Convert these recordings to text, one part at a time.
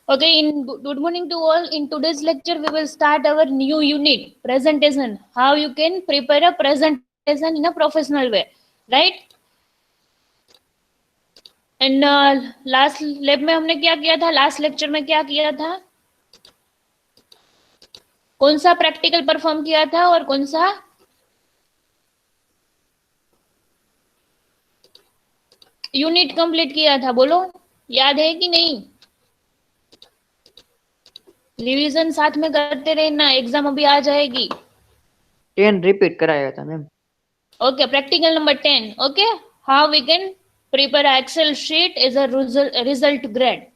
Okay, in good morning to all. In today's lecture, we will start our new unit, presentation. How you can prepare a presentation in a professional way, right? And last lab में हमने क्या किया था, last lecture में क्या किया था, कौन सा प्रैक्टिकल परफॉर्म किया था और कौन सा यूनिट कंप्लीट किया था, बोलो याद है कि नहीं? रिवीजन साथ में करते रहना, एग्जाम अभी आ जाएगी। 10 रिपीट कराया था ma'am. Okay, practical number 10। Okay, how we can prepare excel sheet as a result grade.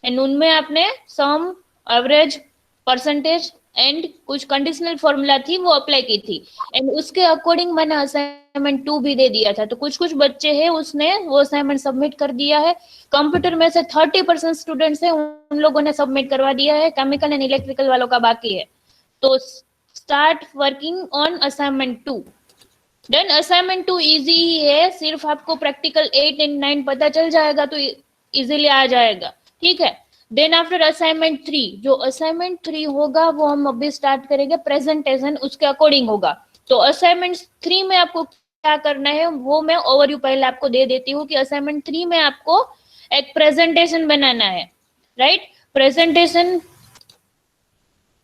And उनमें आपने सम, एवरेज, परसेंटेज एंड कुछ कंडीशनल फॉर्मूला थी वो अप्लाई की थी, एंड उसके अकॉर्डिंग मैंने असाइनमेंट 2 भी दे दिया था। तो कुछ कुछ बच्चे हैं उसने वो असाइनमेंट सबमिट कर दिया है। कंप्यूटर में से 30% स्टूडेंट्स है उन लोगों ने सबमिट करवा दिया है, केमिकल एंड इलेक्ट्रिकल वालों का बाकी है। तो start working on assignment 2। Then assignment 2 easy ही है, सिर्फ आपको प्रैक्टिकल 8 एंड 9 पता चल जाएगा तो इजीली आ जाएगा, ठीक है। देन आफ्टर असाइनमेंट 3, जो असाइनमेंट 3 होगा वो हम अभी स्टार्ट करेंगे, प्रेजेंटेशन उसके अकॉर्डिंग होगा। तो असाइनमेंट 3 में आपको क्या करना है वो मैं ओवरव्यू पहले आपको दे देती हूँ कि असाइनमेंट 3 में आपको एक प्रेजेंटेशन बनाना है, राइट। प्रेजेंटेशन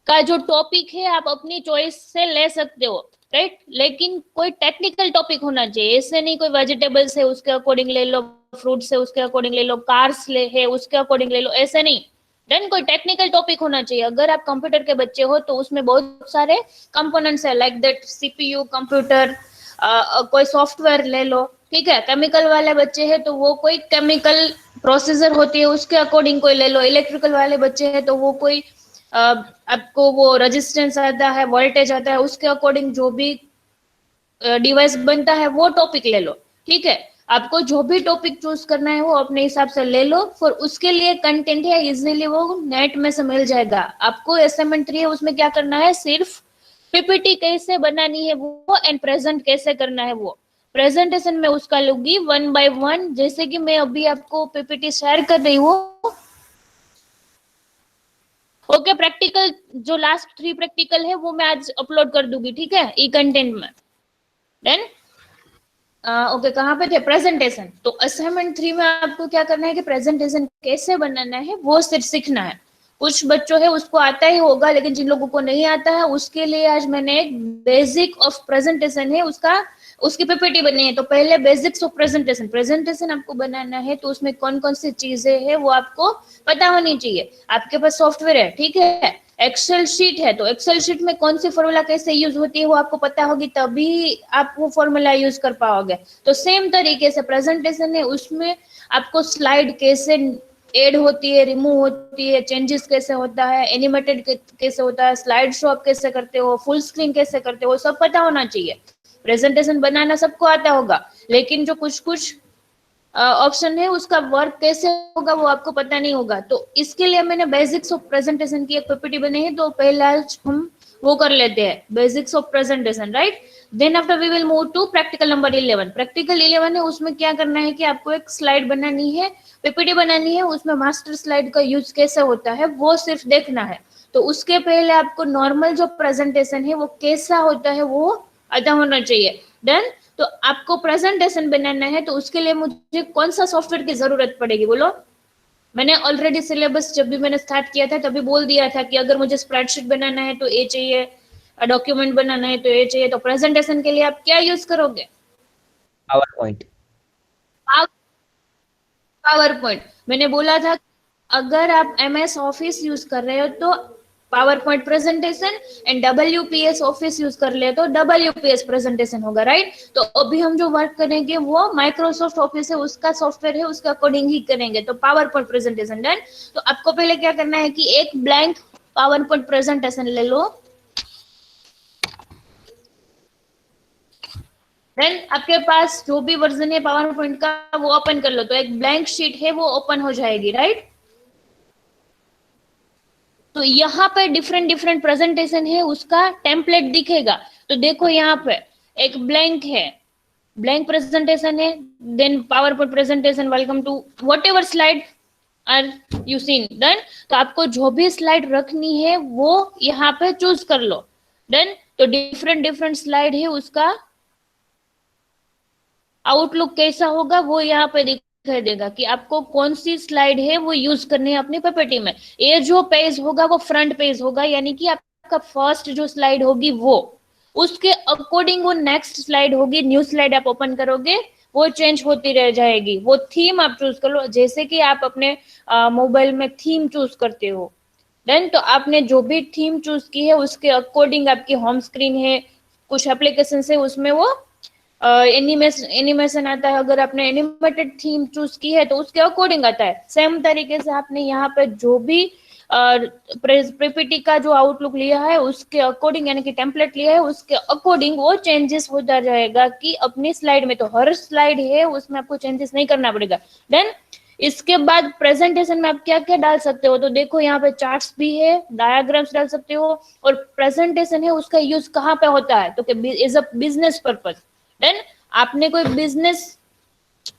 का जो टॉपिक है आप अपनी चॉइस से ले सकते हो, राइट, लेकिन कोई टेक्निकल टॉपिक होना चाहिए। ऐसे नहीं कोई वेजिटेबल्स है उसके अकॉर्डिंग ले लो, फ्रूट्स है उसके अकॉर्डिंग ले लो, कार्स ले है उसके अकॉर्डिंग ले लो, ऐसे नहीं। देन कोई टेक्निकल टॉपिक होना चाहिए। अगर आप कंप्यूटर के बच्चे हो तो उसमें बहुत सारे कंपोनेंट्स है, लाइक दैट सीपीयू कंप्यूटर, कोई सॉफ्टवेयर ले लो, ठीक है। केमिकल वाले बच्चे हैं तो वो कोई केमिकल प्रोसीजर होती है उसके अकॉर्डिंग कोई ले लो। इलेक्ट्रिकल वाले बच्चे हैं तो वो कोई आपको वो रेजिस्टेंस आता है, वोल्टेज आता है, उसके अकॉर्डिंग जो भी डिवाइस बनता है वो टॉपिक ले लो, ठीक है। आपको जो भी टॉपिक चूज करना है वो अपने हिसाब से ले लो, फिर उसके लिए कंटेंट है इजीली वो नेट में से मिल जाएगा आपको। असाइनमेंट 3 है उसमें क्या करना है, सिर्फ पीपीटी कैसे बनानी है वो एंड प्रेजेंट कैसे करना है वो। प्रेजेंटेशन में उसका लूंगी 1 बाय 1, जैसे कि मैं अभी आपको पीपीटी शेयर कर रही हूँ। ओके, प्रैक्टिकल जो लास्ट 3 प्रैक्टिकल है वो मैं आज अपलोड कर दूंगी, ठीक है, ई कंटेंट में। देन ओके, कहाँ पे थे, प्रेजेंटेशन। तो असाइनमेंट 3 में आपको क्या करना है कि प्रेजेंटेशन कैसे बनाना है वो सिर्फ सीखना है। कुछ बच्चों है उसको आता ही होगा, लेकिन जिन लोगों को नहीं आता है उसके लिए आज मैंने एक बेसिक ऑफ प्रेजेंटेशन है उसका, उसकी पीपीटी बनी है। तो पहले बेसिक्स ऑफ प्रेजेंटेशन, प्रेजेंटेशन आपको बनाना है तो उसमें कौन कौन सी चीजें है वो आपको पता होनी चाहिए। आपके पास सॉफ्टवेयर है, ठीक है, एक्सेल शीट है, तो एक्सेल शीट में कौन सी फॉर्मूला कैसे यूज होती है वो आपको पता होगी, तभी आप वो फॉर्मूला यूज कर पाओगे। तो सेम तरीके से प्रेजेंटेशन है उसमें आपको स्लाइड कैसे एड होती है, रिमूव होती है, चेंजेस कैसे होता है, एनिमेटेड कैसे होता है, स्लाइड शो आप कैसे करते हो, फुल स्क्रीन कैसे करते हो, सब पता होना चाहिए। प्रेजेंटेशन बनाना सबको आता होगा, लेकिन जो कुछ कुछ ऑप्शन है उसका वर्क कैसे होगा वो आपको पता नहीं होगा। तो इसके लिए मैंने बेसिक्स ऑफ प्रेजेंटेशन की एक पीपीटी बनाई है, तो पहला हम वो कर लेते हैं, basics of presentation, right. Then after we will move to practical number 11। Practical 11 है उसमें क्या करना है कि आपको एक स्लाइड बनानी है, पीपीटी बनानी है, उसमें मास्टर स्लाइड का यूज कैसे होता है वो सिर्फ देखना है। तो उसके पहले आपको नॉर्मल जो प्रेजेंटेशन है वो कैसा होता है वो आता होना चाहिए। डन। तो आपको प्रेजेंटेशन बनाना है तो उसके लिए मुझे कौन सा सॉफ्टवेयर की जरूरत पड़ेगी, बोलो। मैंने ऑलरेडी सिलेबस जब भी मैंने स्टार्ट किया था तभी बोल दिया था कि अगर मुझे स्प्रेडशीट बनाना है तो ये चाहिए, डॉक्यूमेंट बनाना है तो ये चाहिए। तो प्रेजेंटेशन के लिए आप क्या यूज करोगे? Power point. Power point. मैंने बोला था अगर आप एमएस ऑफिस यूज कर रहे हो तो power point presentation, and WPS office use कर ले तो डब्ल्यूपीएस प्रेजेंटेशन होगा, राइट। तो अभी हम जो वर्क करेंगे वो माइक्रोसॉफ्ट ऑफिस है उसका सॉफ्टवेयर है उसके अकॉर्डिंग ही करेंगे। तो पावर पॉइंट प्रेजेंटेशन डन। तो आपको पहले क्या करना है कि एक ब्लैंक पावर पॉइंट प्रेजेंटेशन ले लो। देन आपके पास जो भी वर्जन है पावर पॉइंट का वो ओपन कर लो, तो एक ब्लैंक शीट है वो ओपन हो जाएगी, राइट। तो यहाँ पे डिफरेंट डिफरेंट प्रेजेंटेशन है उसका टेम्पलेट दिखेगा। तो देखो यहाँ पे एक ब्लैंक है, ब्लैंक प्रेजेंटेशन है, then power point presentation, welcome to whatever slide are you seen? Done. तो आपको जो भी स्लाइड रखनी है वो यहाँ पे चूज कर लो। डन। तो डिफरेंट डिफरेंट स्लाइड है, उसका आउटलुक कैसा होगा वो यहाँ पे दिखाई देगा कि आपको कौन सी स्लाइड है वो यूज करनी है अपनी पीपीटी में। ये जो पेज होगा वो फ्रंट पेज होगा, यानी कि आपका फर्स्ट जो स्लाइड होगी वो, उसके अकॉर्डिंग वो नेक्स्ट स्लाइड होगी, न्यू स्लाइड आप ओपन करोगे वो चेंज होती रह जाएगी। वो थीम आप चूज कर लो, जैसे कि आप अपने मोबाइल में थीम चूज करते हो। देन तो आपने जो भी थीम चूज की है उसके अकॉर्डिंग आपकी होम स्क्रीन है, कुछ एप्लीकेशन है उसमें वो एनिमेशन आता है। अगर आपने एनिमेटेड थीम चूज की है तो उसके अकॉर्डिंग आता है। सेम तरीके से आपने यहाँ पे जो भी पीपीटी का जो आउटलुक लिया है उसके अकॉर्डिंग, यानी कि टेम्पलेट लिया है उसके अकॉर्डिंग वो चेंजेस होता जाएगा कि अपनी स्लाइड में, तो हर स्लाइड है उसमें आपको चेंजेस नहीं करना पड़ेगा। देन इसके बाद प्रेजेंटेशन में आप क्या क्या डाल सकते हो, तो देखो यहाँ पे चार्ट्स भी है, डायग्राम्स डाल सकते हो, और प्रेजेंटेशन है उसका यूज कहाँ पे होता है तो is a business purpose. Then आपने कोई बिजनेस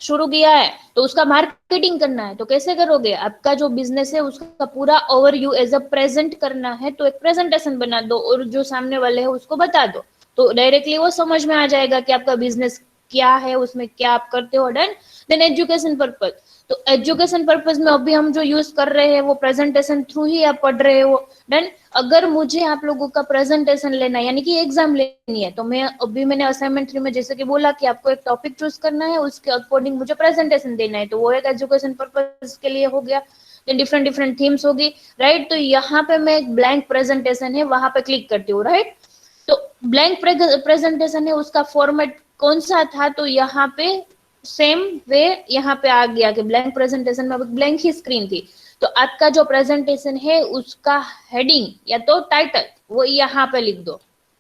शुरू किया है तो उसका मार्केटिंग करना है तो कैसे करोगे, आपका जो बिजनेस है उसका पूरा ओवरव्यू एज अ प्रेजेंट करना है तो एक प्रेजेंटेशन बना दो और जो सामने वाले है उसको बता दो, तो डायरेक्टली वो समझ में आ जाएगा कि आपका बिजनेस क्या है, उसमें क्या आप करते हो। डन। देन एजुकेशन पर्पज, तो एजुकेशन पर्पज में अभी हम जो यूज कर रहे हैं वो प्रेजेंटेशन थ्रू ही आप पढ़ रहे हो। डन। अगर मुझे आप लोगों का प्रेजेंटेशन लेना है यानी कि एग्जाम लेनी है तो मैं अभी मैंने असाइनमेंट 3 में जैसे कि बोला कि आपको एक टॉपिक चूज करना है, उसके अकॉर्डिंग मुझे प्रेजेंटेशन देना है, तो वो एक एजुकेशन पर्पज के लिए हो गया। डिफरेंट डिफरेंट थीम्स होगी, राइट। तो यहाँ पे मैं एक ब्लैंक प्रेजेंटेशन है वहां पे क्लिक करती हूँ, राइट। तो ब्लैंक प्रेजेंटेशन है उसका फॉर्मेट कौन सा था, तो यहाँ पे सेम वे यहाँ पे आ गया कि ब्लैंक प्रेजेंटेशन में ब्लैंक ही स्क्रीन थी। तो आपका जो प्रेजेंटेशन है उसका हेडिंग या तो टाइटल वो यहाँ पे लिख दो।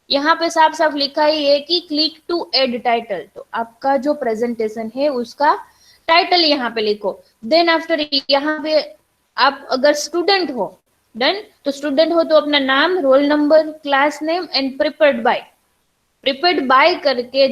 यहाँ पे साफ साफ लिखा ही है कि क्लिक टू एड टाइटल, तो आपका जो प्रेजेंटेशन है उसका टाइटल यहाँ पे लिखो। देन आफ्टर यहाँ पे आप अगर स्टूडेंट हो, डन, तो स्टूडेंट हो तो अपना नाम, roll number, class name and prepared by करके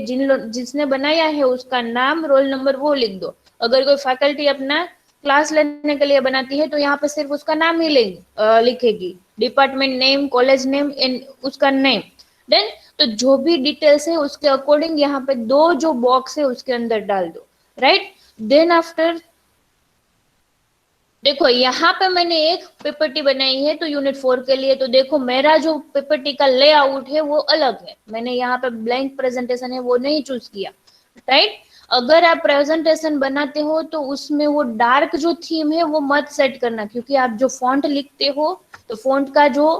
जिसने बनाया है उसका नाम, रोल नंबर वो लिख दो। अगर कोई फैकल्टी अपना क्लास लेने के लिए बनाती है तो यहाँ पे सिर्फ उसका नाम ही लिखेगी, department name, college name and उसका नेम। देन तो जो भी डिटेल्स है उसके अकॉर्डिंग यहाँ पे दो जो बॉक्स है उसके अंदर डाल दो, राइट। देन आफ्टर देखो यहाँ पे मैंने एक पीपीटी बनाई है तो यूनिट 4 के लिए, तो देखो मेरा जो पीपीटी का लेआउट है वो अलग है, मैंने यहाँ पे ब्लैंक प्रेजेंटेशन है वो नहीं चूज किया, राइट। अगर आप प्रेजेंटेशन बनाते हो तो उसमें वो डार्क जो थीम है वो मत सेट करना, क्योंकि आप जो फॉन्ट लिखते हो तो फॉन्ट का जो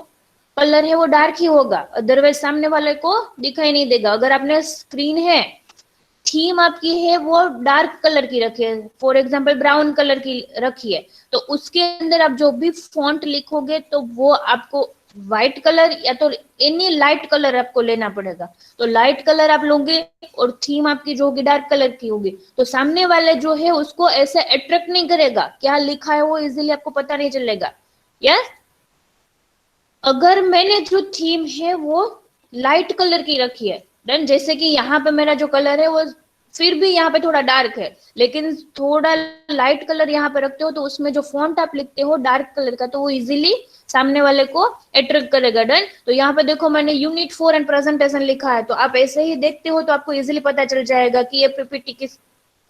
कलर है वो डार्क ही होगा, अदरवाइज सामने वाले को दिखाई नहीं देगा। अगर आपने स्क्रीन है, थीम आपकी है वो डार्क कलर की रखी है, फॉर एग्जाम्पल ब्राउन कलर की रखी है, तो उसके अंदर आप जो भी फॉन्ट लिखोगे तो वो आपको व्हाइट कलर या तो एनी लाइट कलर आपको लेना पड़ेगा। तो लाइट कलर आप लोगे और थीम आपकी जो होगी डार्क कलर की होगी, तो सामने वाले जो है उसको ऐसे अट्रैक्ट नहीं करेगा, क्या लिखा है वो इजीली आपको पता नहीं चलेगा। यस। अगर मैंने जो थीम है वो लाइट कलर की रखी है, देन जैसे कि यहाँ पे मेरा जो कलर है वो फिर भी यहाँ पे थोड़ा डार्क है, लेकिन थोड़ा लाइट कलर यहाँ पे रखते हो तो उसमें जो फॉन्ट आप लिखते हो डार्क कलर का, तो वो इजीली सामने वाले को अट्रैक्ट करेगा। डन। तो यहाँ पे देखो मैंने यूनिट 4 एंड प्रेजेंटेशन लिखा है, तो आप ऐसे ही देखते हो तो आपको इजीली पता चल जाएगा कि ये पीपीटी किस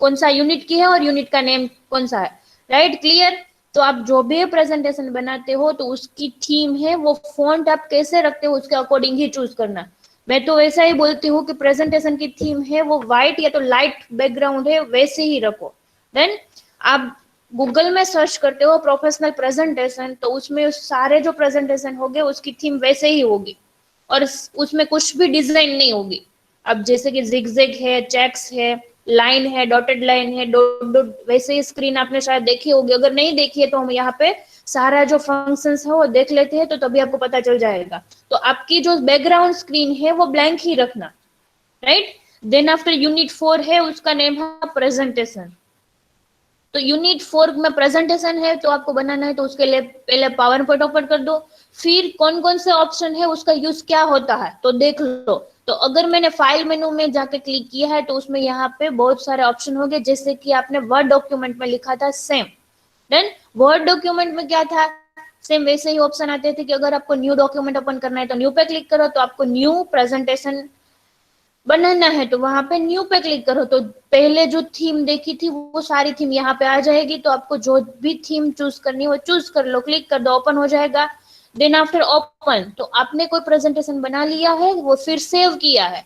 कौन सा यूनिट की है और यूनिट का नेम कौन सा है, राइट। क्लियर। तो आप जो भी प्रेजेंटेशन बनाते हो तो उसकी थीम है वो फॉन्ट आप कैसे रखते हो उसके अकॉर्डिंग ही चूज करना। मैं तो वैसा ही बोलती हूँ कि प्रेजेंटेशन की थीम है वो व्हाइट या तो लाइट बैकग्राउंड है वैसे ही रखो। देन आप गूगल में सर्च करते हो प्रोफेशनल प्रेजेंटेशन तो उसमें सारे जो प्रेजेंटेशन होंगे उसकी थीम वैसे ही होगी और उसमें कुछ भी डिजाइन नहीं होगी। अब जैसे कि जिगजैग है, चेक्स है, लाइन है, डॉटेड लाइन है, डॉट डॉट, वैसे ही स्क्रीन आपने शायद देखी होगी, अगर नहीं देखी है तो हम यहाँ पे सारा जो फंक्शंस है वो देख लेते हैं तो तभी आपको पता चल जाएगा। तो आपकी जो बैकग्राउंड स्क्रीन है वो ब्लैंक ही रखना, राइट। देन आफ्टर यूनिट 4 है उसका नेम है प्रेजेंटेशन। तो यूनिट 4 में प्रेजेंटेशन है तो आपको बनाना है तो उसके लिए पहले पावर पॉइंट ओपन कर दो, फिर कौन कौन से ऑप्शन है उसका यूज क्या होता है तो देख लो। तो अगर मैंने फाइल मेनू में जाके क्लिक किया है तो उसमें यहाँ पे बहुत सारे ऑप्शन होंगे, जैसे कि आपने वर्ड डॉक्यूमेंट में लिखा था सेम, देन वर्ड डॉक्यूमेंट में क्या था, सेम वैसे ही ऑप्शन आते थे कि अगर आपको न्यू डॉक्यूमेंट ओपन करना है तो न्यू पे क्लिक करो, तो आपको न्यू प्रेजेंटेशन बनाना है तो वहां पे न्यू पे क्लिक करो, तो पहले जो थीम देखी थी वो सारी थीम यहाँ पे आ जाएगी, तो आपको जो भी थीम चूज करनी है वो चूज कर लो, क्लिक कर दो, ओपन हो जाएगा। देन आफ्टर ओपन, तो आपने कोई प्रेजेंटेशन बना लिया है, वो फिर सेव किया है,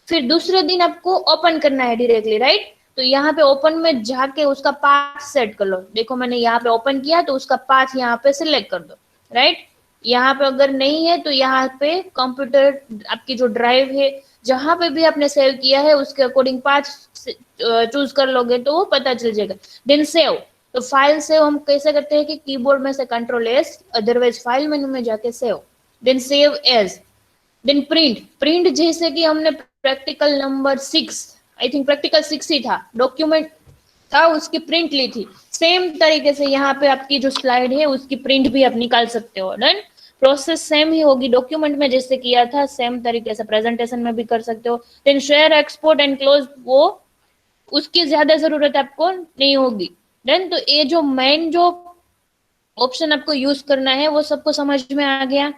फिर दूसरे दिन आपको ओपन करना है डायरेक्टली, राइट। तो यहाँ पे ओपन में जाके उसका पाथ सेट कर लो, देखो मैंने यहाँ पे ओपन किया तो उसका पाथ यहाँ पे सिलेक्ट कर दो, राइट। यहाँ पे अगर नहीं है तो यहाँ पे कंप्यूटर आपकी जो ड्राइव है जहां पे भी आपने सेव किया है उसके अकॉर्डिंग पाथ चूज कर लोगे तो वो पता चल जाएगा। देन सेव, तो फाइल सेव हम कैसे करते हैं कि कीबोर्ड में से control S, otherwise file menu में जाके save, then save as, then print. Print जैसे कि हमने practical number 6, I think practical 6 ही था, डॉक्यूमेंट था, उसकी प्रिंट ली थी, सेम तरीके से यहाँ पे आपकी जो स्लाइड है उसकी प्रिंट भी आप निकाल सकते हो। डन, प्रोसेस सेम ही होगी, डॉक्यूमेंट में जैसे किया था सेम तरीके से प्रेजेंटेशन में भी कर सकते हो। Then share export and close, वो उसकी ज्यादा जरूरत आपको नहीं होगी। देन तो ये जो मेन जो ऑप्शन आपको यूज करना है वो सबको समझ में आ गया,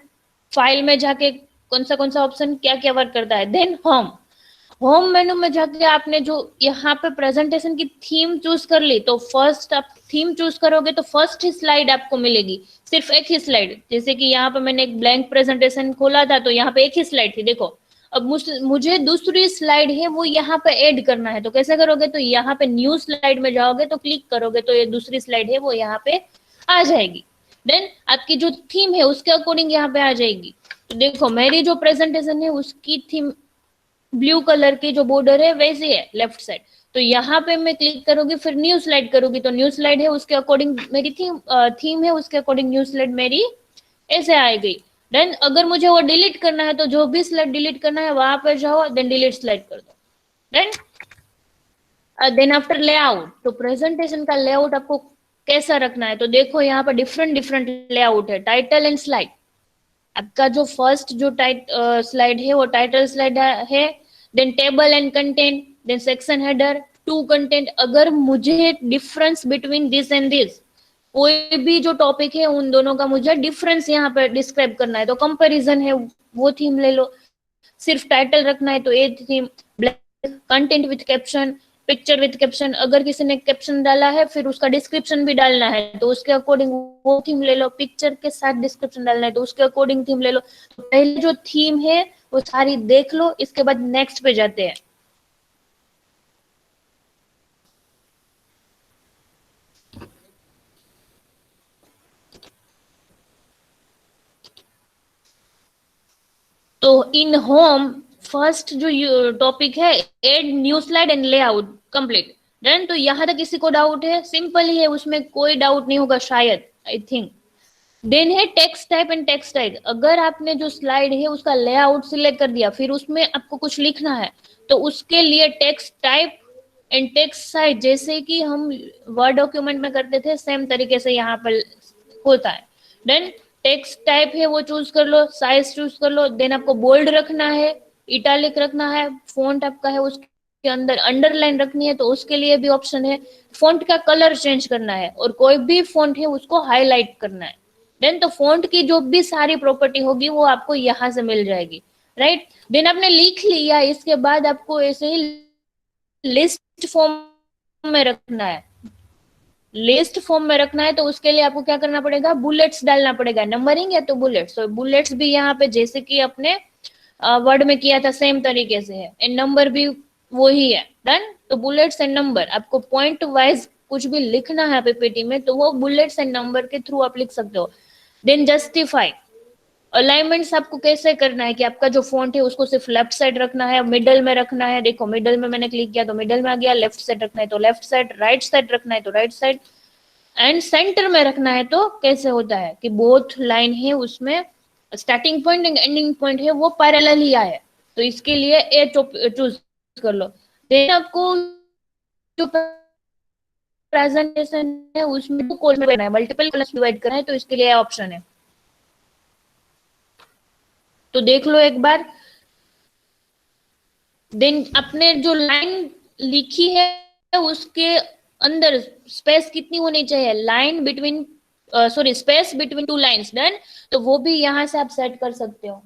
फाइल में जाके कौन सा ऑप्शन क्या क्या वर्क करता है। देन होम, होम मेनू में जाके आपने जो यहाँ पे प्रेजेंटेशन की थीम चूज कर ली, तो फर्स्ट आप थीम चूज करोगे तो फर्स्ट ही स्लाइड आपको मिलेगी, सिर्फ एक ही स्लाइड, जैसे कि यहाँ पे मैंने एक ब्लैंक प्रेजेंटेशन खोला था तो यहाँ पे एक ही स्लाइड थी, देखो अब मुझे दूसरी स्लाइड है वो यहाँ पे ऐड करना है, तो कैसे करोगे, तो यहाँ पे न्यू स्लाइड में जाओगे तो क्लिक करोगे तो ये दूसरी स्लाइड है वो यहाँ पे आ जाएगी। देन आपकी जो थीम है उसके अकॉर्डिंग यहाँ पे आ जाएगी। तो देखो मेरी जो प्रेजेंटेशन है उसकी थीम ब्लू कलर की जो बॉर्डर है वैसी है लेफ्ट साइड, तो यहाँ पे मैं क्लिक करूंगी फिर न्यू स्लाइड करूंगी तो न्यू स्लाइड है उसके अकॉर्डिंग मेरी थीम है उसके अकॉर्डिंग न्यू स्लाइड मेरी ऐसे आएगी। देन अगर मुझे वो डिलीट करना है तो जो भी स्लाइड डिलीट करना है वहां पर जाओ, देन डिलीट स्लाइड कर दो। देन देन आफ्टर लेआउट, तो प्रेजेंटेशन का लेआउट आपको कैसा रखना है, तो देखो यहाँ पर डिफरेंट डिफरेंट लेआउट है, टाइटल एंड स्लाइड। आपका जो फर्स्ट जो स्लाइड है वो टाइटल स्लाइड है, then table and content, then section header, two content. अगर मुझे difference between this and this, कोई भी जो टॉपिक है उन दोनों का मुझे डिफरेंस यहाँ पे डिस्क्राइब करना है तो कंपैरिजन है वो थीम ले लो, सिर्फ टाइटल रखना है तो ये theme, content with caption, picture with caption, अगर किसी ने कैप्शन डाला है फिर उसका डिस्क्रिप्शन भी डालना है तो उसके अकॉर्डिंग वो थीम ले लो, पिक्चर के साथ डिस्क्रिप्शन डालना है तो उसके अकॉर्डिंग थीम ले लो। तो पहले जो थीम है वो सारी देख लो, इसके बाद नेक्स्ट पे जाते हैं। तो इन होम फर्स्ट जो टॉपिक है add new slide and layout complete. Then तो यहाँ तक किसी को डाउट है, सिंपल ही है, उसमें कोई डाउट नहीं होगा शायद, आई थिंक। देन है text type and text type, अगर आपने जो स्लाइड है उसका लेआउट सिलेक्ट कर दिया फिर उसमें आपको कुछ लिखना है तो उसके लिए text type and text size, जैसे कि हम वर्ड डॉक्यूमेंट में करते थे सेम तरीके से यहाँ पर होता है। देन टेक्स्ट टाइप है वो चूज कर लो, साइज चूज कर लो, देन आपको बोल्ड रखना है, इटालिक रखना है, फॉन्ट आपका है उसके अंदर अंडरलाइन रखनी है तो उसके लिए भी ऑप्शन है, फॉन्ट का कलर चेंज करना है और कोई भी फॉन्ट है उसको हाईलाइट करना है। देन तो फॉन्ट की जो भी सारी प्रॉपर्टी होगी वो आपको यहाँ से मिल जाएगी, राइट। देन आपने लिख लिया, इसके बाद आपको ऐसे ही लिस्ट फॉर्म में रखना है, लिस्ट फॉर्म में रखना है तो उसके लिए आपको क्या करना पड़ेगा, बुलेट्स डालना पड़ेगा, नंबरिंग है तो बुलेट्स, तो बुलेट्स भी यहाँ पे जैसे कि अपने वर्ड में किया था सेम तरीके से है, एंड नंबर भी वही है। डन, तो बुलेट्स एंड नंबर, आपको पॉइंट वाइज कुछ भी लिखना है पीपीटी में तो वो बुलेट्स एंड नंबर के थ्रू आप लिख सकते हो। देन जस्टिफाई, अलाइनमेंट्स आपको कैसे करना है कि आपका जो फॉन्ट है उसको सिर्फ लेफ्ट साइड रखना है, मिडल में रखना है, देखो मिडल में मैंने क्लिक किया तो मिडल में आ गया, लेफ्ट साइड रखना है तो लेफ्ट साइड, राइट साइड रखना है तो राइट साइड, एंड सेंटर में रखना है तो कैसे होता है कि बोथ लाइन है उसमें starting point and ending point है वो पैरेलल ही आए, तो इसके लिए ए चूज कर लो। देन आपको जो प्रेजेंटेशन है उसमें टू कॉलम में करना है, मल्टीपल कॉलम्स डिवाइड करना है तो इसके लिए ऑप्शन है, तो देख लो एक बार। देन अपने जो लाइन लिखी है उसके अंदर स्पेस कितनी होनी चाहिए, line between, sorry, space between two lines, done. तो वो भी यहाँ से आप सेट कर सकते हो।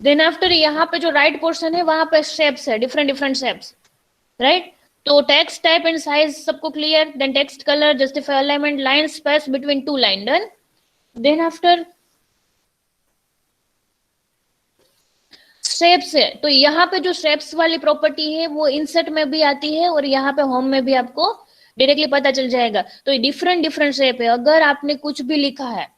देन आफ्टर यहाँ पे जो राइट पोर्शन है वहां पे शेप्स है, डिफरेंट डिफरेंट शेप्स, राइट। तो टेक्स्ट टाइप एंड साइज सबको clear, then text colour, justify alignment, line space between two line, done. Then after shapes है, तो यहाँ पे जो शेप्स वाली प्रॉपर्टी है वो इंसर्ट में भी आती है और यहाँ पे होम में भी आपको डायरेक्टली पता चल जाएगा। तो डिफरेंट डिफरेंट शेप है। अगर आपने कुछ भी लिखा है,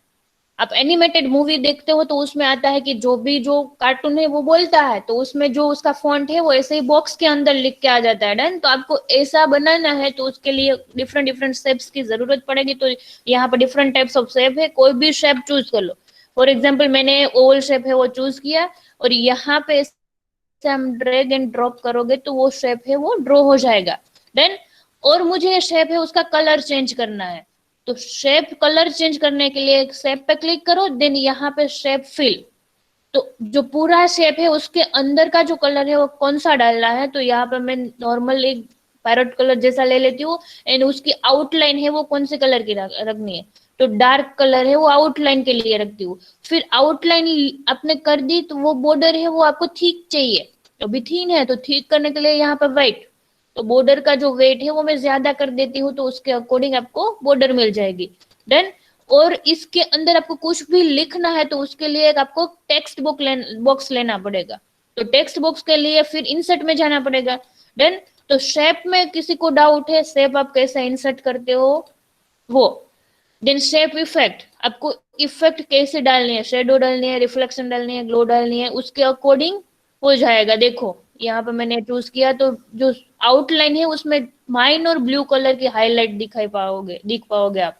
आप एनिमेटेड मूवी देखते हो तो उसमें आता है कि जो भी जो कार्टून है वो बोलता है, तो उसमें जो उसका फॉन्ट है वो ऐसे ही बॉक्स के अंदर लिख के आ जाता है, डन। तो आपको ऐसा बनाना है तो उसके लिए डिफरेंट डिफरेंट शेप्स की जरूरत पड़ेगी। तो यहाँ पर डिफरेंट टाइप्स ऑफ शेप है, कोई भी शेप चूज कर लो। फॉर एग्जाम्पल मैंने ओवल शेप है वो चूज किया, और यहाँ पे से हम ड्रैग एंड ड्रॉप करोगे तो वो शेप है वो ड्रॉ हो जाएगा, देन। और मुझे ये शेप है उसका कलर चेंज करना है, तो शेप कलर चेंज करने के लिए शेप पे क्लिक करो, देन यहाँ पे शेप फिल। तो जो पूरा शेप है उसके अंदर का जो कलर है वो कौन सा डालना है, तो यहाँ पे मैं नॉर्मल एक पैरोट कलर जैसा ले लेती हूँ, एंड उसकी आउटलाइन है वो कौन से कलर की रखनी है, तो डार्क कलर है वो आउटलाइन के लिए रखती हूँ। फिर आउटलाइन आपने कर दी तो वो बॉर्डर है वो आपको ठीक चाहिए, अभी थीन है तो ठीक करने के लिए यहाँ पे वाइट, तो बॉर्डर का जो वेट है वो मैं ज्यादा कर देती हूँ, तो उसके अकॉर्डिंग आपको बॉर्डर मिल जाएगी, डन। और इसके अंदर आपको कुछ भी लिखना है तो उसके लिए एक आपको टेक्स्ट बॉक्स लेना पड़ेगा, तो टेक्स्ट बॉक्स के लिए फिर इंसर्ट में जाना पड़ेगा, डन। तो शेप में किसी को डाउट है, शेप आप कैसे इंसर्ट करते हो वो, देन शेप इफेक्ट, आपको इफेक्ट कैसे डालनी है, शेडो डालनी है, रिफ्लेक्शन डालनी है, ग्लो डालनी है, उसके अकॉर्डिंग हो जाएगा। देखो यहाँ पे मैंने चूज किया तो जो आउटलाइन है उसमें माइन और ब्लू कलर की हाईलाइट दिख पाओगे आप।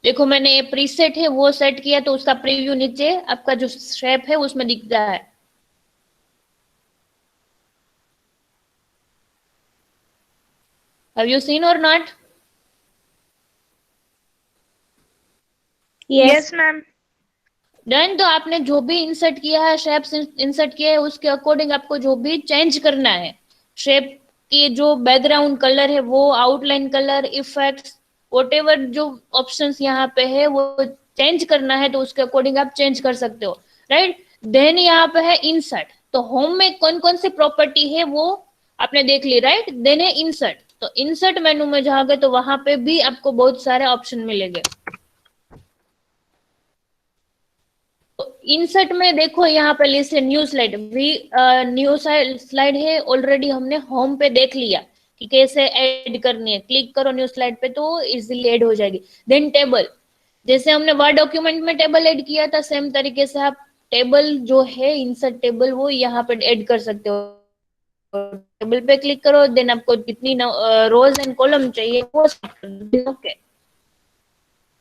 देखो मैंने ये प्रीसेट है वो सेट किया, तो उसका प्रीव्यू नीचे आपका जो शेप है उसमें दिख रहा है। हैव यू सीन और नॉट? Yes ma'am. डन। तो आपने जो भी इंसर्ट किया है, शेप्स इंसर्ट किए है, उसके अकॉर्डिंग आपको जो भी चेंज करना है, शेप की जो बैकग्राउंड कलर है वो, आउटलाइन कलर, इफेक्ट्स, वॉटेवर जो ऑप्शंस यहाँ पे है वो चेंज करना है, तो उसके अकॉर्डिंग आप चेंज कर सकते हो, राइट। देन यहाँ पे है इंसर्ट, तो होम में कौन कौन सी प्रॉपर्टी है वो आपने देख ली, राइट। देन है इंसर्ट, तो इंसर्ट मेनू में जाओगे तो वहां पे भी आपको बहुत सारे ऑप्शन मिलेंगे। इंसर्ट में देखो यहाँ पे लिस्ट है न्यू स्लाइड भी, न्यू स्लाइड है ऑलरेडी हमने होम पे देख लिया कि कैसे ऐड करनी है, क्लिक करो न्यू स्लाइड पे तो इजीली ऐड हो जाएगी। देन टेबल, जैसे हमने वर्ड डॉक्यूमेंट में टेबल ऐड किया था सेम तरीके से आप टेबल जो है इंसर्ट टेबल वो यहाँ पे ऐड कर सकते हो। टेबल पे क्लिक करो, देन आपको कितनी रोज एंड कॉलम चाहिए वो, ओके।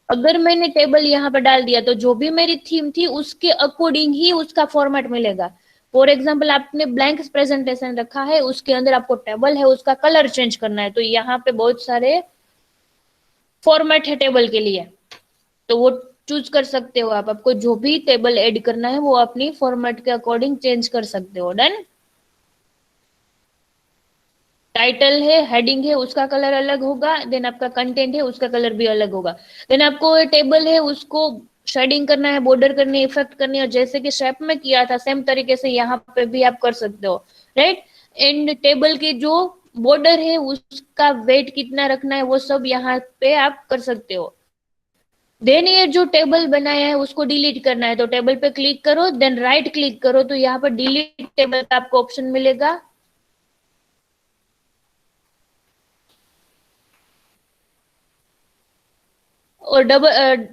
अगर मैंने टेबल यहाँ पर डाल दिया तो जो भी मेरी थीम थी उसके अकॉर्डिंग ही उसका फॉर्मेट मिलेगा। फॉर एग्जाम्पल आपने ब्लैंक प्रेजेंटेशन रखा है, उसके अंदर आपको टेबल है उसका कलर चेंज करना है, तो यहाँ पे बहुत सारे फॉर्मेट है टेबल के लिए, तो वो चूज कर सकते हो आप। आपको जो भी टेबल ऐड करना है वो अपनी फॉर्मेट के अकॉर्डिंग चेंज कर सकते हो, डन। टाइटल है, हेडिंग है, उसका कलर अलग होगा, देन आपका कंटेंट है उसका कलर भी अलग होगा। देन आपको टेबल है उसको शेडिंग करना है, बॉर्डर करनी है, इफेक्ट करनी है, जैसे कि शेप में किया था सेम तरीके से यहाँ पे भी आप कर सकते हो, राइट। एंड टेबल की जो बॉर्डर है उसका वेट कितना रखना है वो सब यहाँ पे आप कर सकते हो। देन ये जो टेबल बनाया है उसको डिलीट करना है, तो टेबल पे क्लिक करो, देन राइट क्लिक करो, तो यहाँ पर डिलीट टेबल का आपको ऑप्शन मिलेगा। और डबल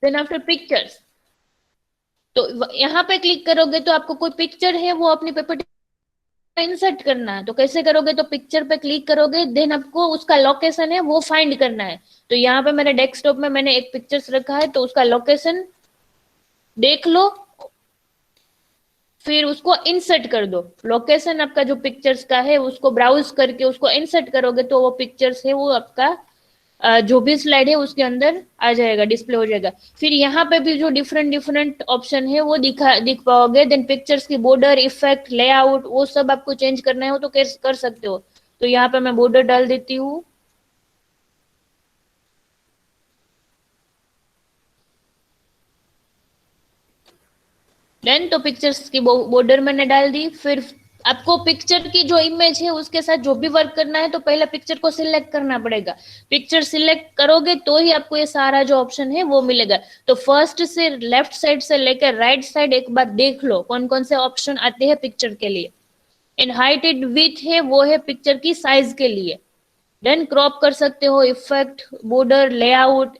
देन आफ्टर पिक्चर्स, तो यहाँ पे क्लिक करोगे तो आपको कोई पिक्चर है वो अपनी पीपीटी इंसर्ट करना है। तो कैसे करोगे, तो पिक्चर पे क्लिक करोगे, देन आपको उसका लोकेशन है वो फाइंड करना है। तो यहाँ पे मेरे डेस्कटॉप में मैंने एक पिक्चर्स रखा है, तो उसका लोकेशन देख लो, फिर उसको इंसर्ट कर दो। लोकेशन आपका जो पिक्चर्स का है उसको ब्राउज करके उसको इंसर्ट करोगे तो वो पिक्चर्स है वो आपका जो भी स्लाइड है उसके अंदर आ जाएगा, डिस्प्ले हो जाएगा। फिर यहाँ पे भी जो डिफरेंट डिफरेंट ऑप्शन है वो दिख पाओगे। देन पिक्चर्स की बॉर्डर, इफेक्ट, लेआउट, वो सब आपको चेंज करना है हो तो कर सकते हो। तो यहाँ पे मैं बॉर्डर डाल देती हूँ। देन तो पिक्चर्स की बॉर्डर मैंने डाल दी। फिर आपको पिक्चर की जो इमेज है उसके साथ जो भी वर्क करना है तो पहले पिक्चर को सिलेक्ट करना पड़ेगा। पिक्चर सिलेक्ट करोगे तो ही आपको ये सारा जो ऑप्शन है वो मिलेगा। तो फर्स्ट से लेफ्ट साइड से लेकर राइट साइड एक बार देख लो कौन कौन से ऑप्शन आते हैं पिक्चर के लिए। इन हाइट एंड विड्थ है वो है पिक्चर की साइज के लिए। देन क्रॉप कर सकते हो, effect, border, layout,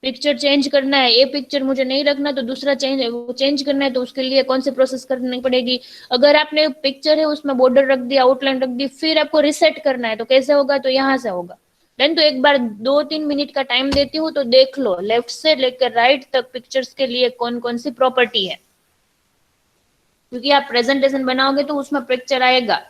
picture change करना है, ये पिक्चर मुझे नहीं रखना तो दूसरा चेंज करना है तो उसके लिए कौन सी प्रोसेस करनी पड़ेगी। अगर आपने पिक्चर है उसमें बॉर्डर रख दिया, आउटलाइन रख दी, फिर आपको रिसेट करना है तो कैसे होगा, तो यहाँ से होगा। देन तो एक बार 2-3 मिनट का टाइम देती हूँ तो देख लो लेफ्ट से लेकर राइट तक पिक्चर्स के लिए कौन कौन सी प्रॉपर्टी है, क्योंकि आप प्रेजेंटेशन बनाओगे तो उसमें पिक्चर आएगा।